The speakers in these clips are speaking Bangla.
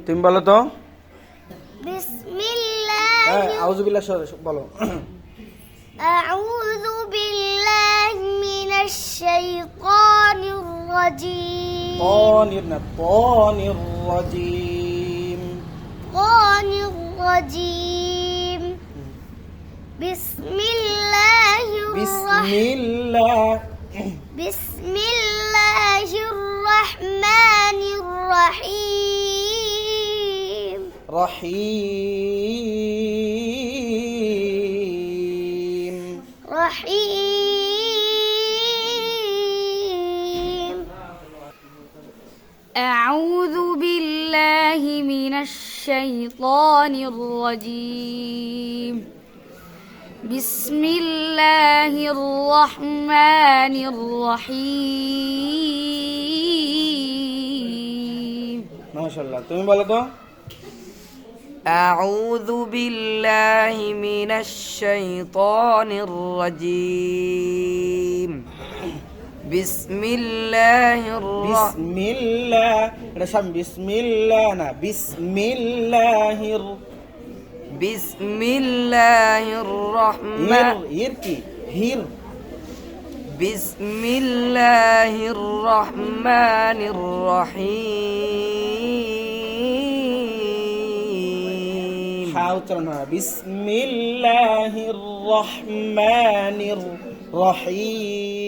তুমি বলো তো। বিসমিল্লাহ। আউযু বিল্লাহ বলো। আউযু বিল্লাহি মিনাশ শাইতানির রাজীম। তানির না, তানির রাজীম। তানির রাজীম। বিসমিল্লাহির বিসমিল্লাহির রহমানির রহিম। রহিম। رحيم. أعوذ بالله من الشيطان الرجيم. بسم الله الرحمن الرحيم. মাশাআল্লাহ, তুমি বলো তো। أعوذ بالله من الشيطان الرجيم. بسم الله বিসমিল্লাহ, এটা সাম বিসমিল্লাহ না, বিসমিল্লাহির। بسم الله الرحمن হির কি হির। بسم الله الرحمن الرحيم. হা উচ্চারণ হয় বিসমিল্লাহির রহমানির রহিম।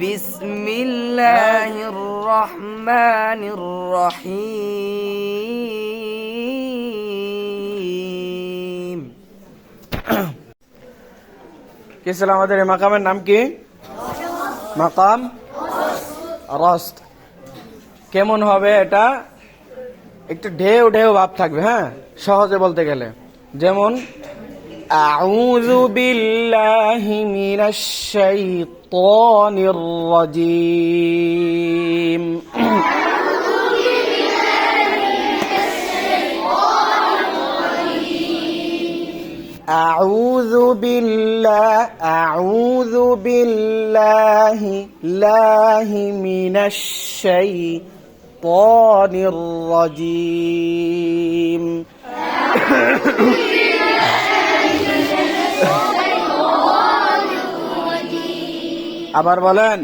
بسم الله الرحمن الرحيم. কি ছিল আমাদের এই মাকামের নাম কি? মাকাম রস্ত। কেমন হবে এটা? একটু ঢেউ ঢেউ ভাব থাকবে, হ্যাঁ, সহজে বলতে গেলে। যেমন আউযু বিল্লাহি মিনাশ শাইতানির রাজীম। أعوذ بالله من الشيطان الرجيم. আবার বলেন।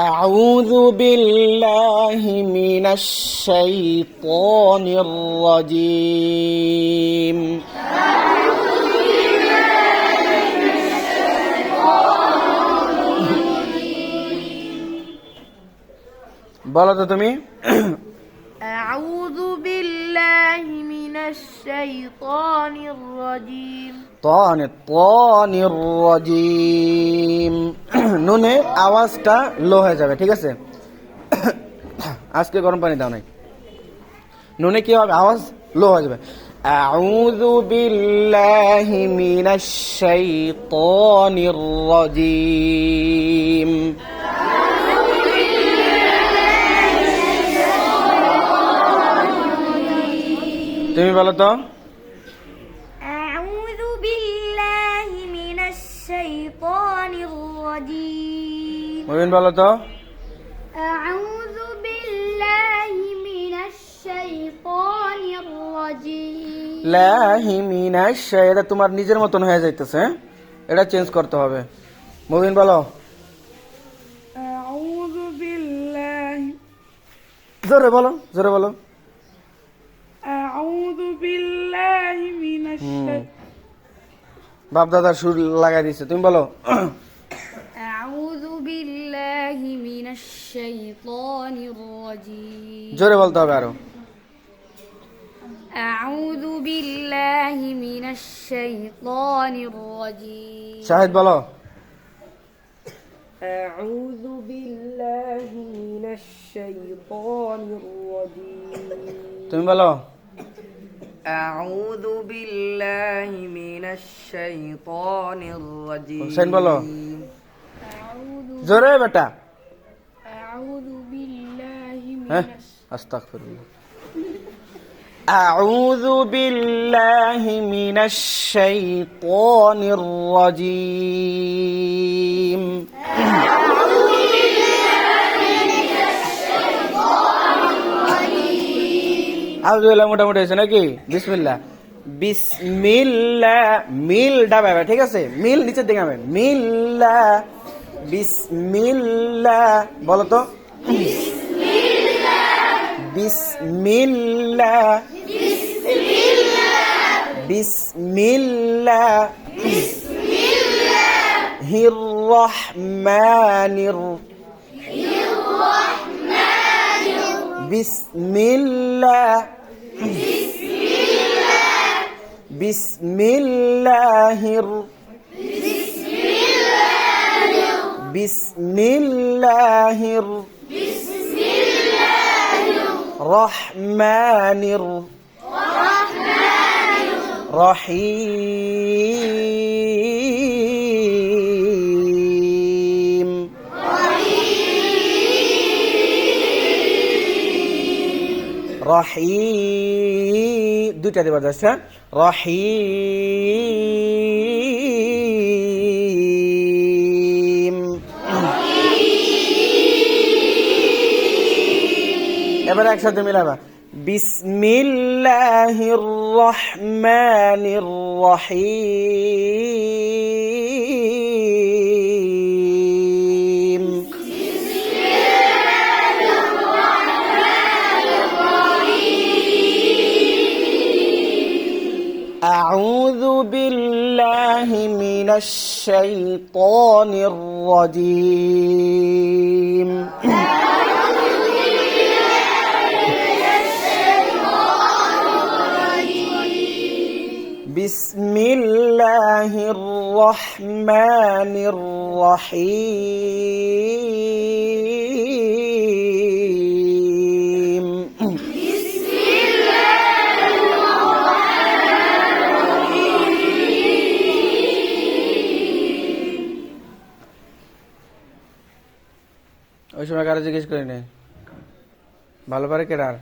أعوذ بالله من الشيطان الرجيم. বলো তো তুমি। أعوذ بالله من الشيطان الرجيم. তানির রাজীম। নুনে আওয়াজটা লো হয়ে যাবে, ঠিক আছে? আজকে গরম পানি দাও নাই। নুনে কি হবে? আওয়াজ লো হয়ে যাবে। আউযু বিল্লাহি মিনাশ শাইতানির রাজীম। তুমি বলো তো। أعوذ بالله من الشيطان الرجيم. মুবিন বলো তো। أعوذ بالله من الشيطان الرجيم. লাহি মিনাশ, এটা তোমার নিজের মতন হয়ে যাইতেছে, হ্যাঁ? এটা চেঞ্জ করতে হবে। মুবিন বলো। أعوذ بالله. জোরে বলো, জোরে বলো। أعوذ بالله من الشيطان. বাপ দাদার সুর লাগাই দিছে, তুমি বলো। أعوذ بالله من الشيطان الرجيم. জোরে বলতে হবে আরো। أعوذ بالله من الشيطان الرجيم. শাহিদ বলো। أعوذ بالله من الشيطان الرجيم. তুমি বলো। أعوذ بالله من الشيطان الرجيم. হুসেন বলো। জোরে বেটা। أعوذ بالله من হ্যাঁ, আস্তাগফিরুল্লাহ। আউযু বিল্লাহি মিনাশ শাইতানির রাজীম। আলহামদুলিল্লাহ, মোটামুটি হয়েছে নাকি? বিসমিল্লাহ। বিসমিল্লাহ, মিল ডাবাবে, ঠিক আছে? মিল নিচের দিকে হবে, মিল্লা। বিসমিল্লাহ বলো তো। বিসমিল্লাহ, বিসমিল্লাহ, হির রহমানির, বিসমিল্লাহ, বিসমিল্লাহির, বিসমিল্লাহির রহমানির রহিম। দুইটা দেওয়া যাচ্ছে, রহিম। এবার একসাথে মিলাবা, বিসমিল্লাহির রহমানির রহিম। আউযু বিল্লাহি মিনাশ শাইতানির রাজীম। বিসমিল্লাহির রহমানির রহিম। ওই সময় কারো জিজ্ঞেস করি নাই, ভালো পারে কেরার।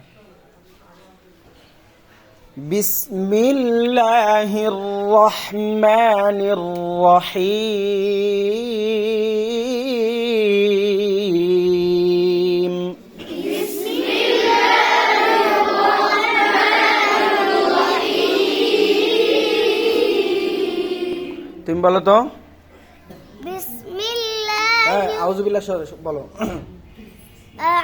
বিসমিল্লাহির রহমানির রহিম। তুমি বলো তো। বিসমিল্লাহ, আউযু বিল্লাহ বলো।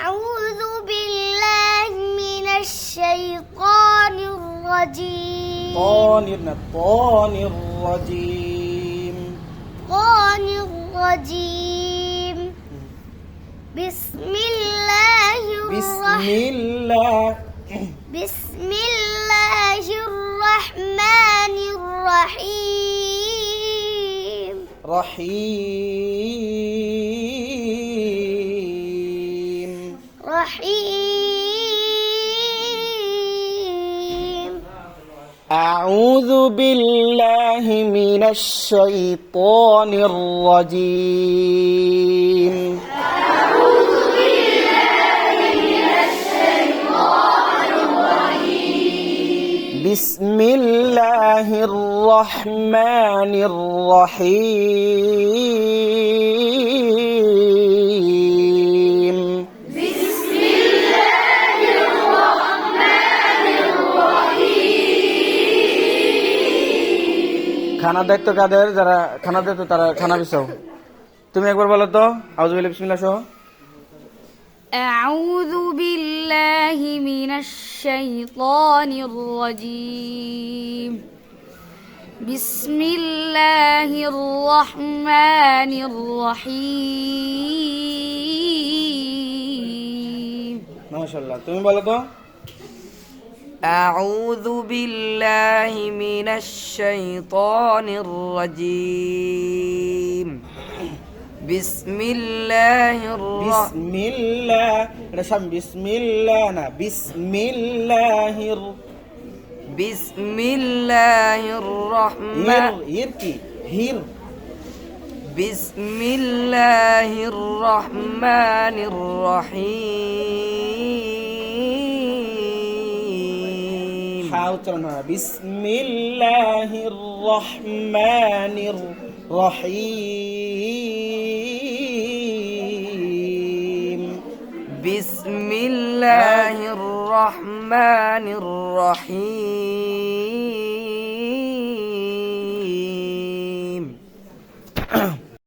আউযু বিল্লাহি মিনাশ শাইতানির রাজীম। তানির না, তানির রাজীম। তানির রাজীম। বিসমিল্লাহির বিসমিল্লাহ, বিসমিল্লাহির রহমানির রহিম। রহিম। রহিম। আউযু বিল্লাহি মিনাশ শাইতানির রাজীম। বিসমিল্লাহির রহমানির রহিম। খানা দায়িত্ব কাদের? যারা খানা দায়িত্ব তারা খানা বিছাও। তুমি একবার বলো তো আউযু বিল্লাহি বিসমিল্লাহ সহ। أعوذ بالله من الشيطان الرجيم. بسم الله الرحمن الرحيم. মাশাআল্লাহ, তুমি বলো তো। أعوذ بالله من الشيطان الرجيم. بسم الله الرحمن. বিসমিল্লাহ, এটা সব বিসমিল্লাহ না, বিসমিল্লাহির। بسم الله الرحمن. হির কি? হির। بسم الله الرحمن الرحيم. উচ্চারণ হয় বিসমিল্লাহির রহমানির রহিম। বিসমিল্লাহির রহমানির রহিম।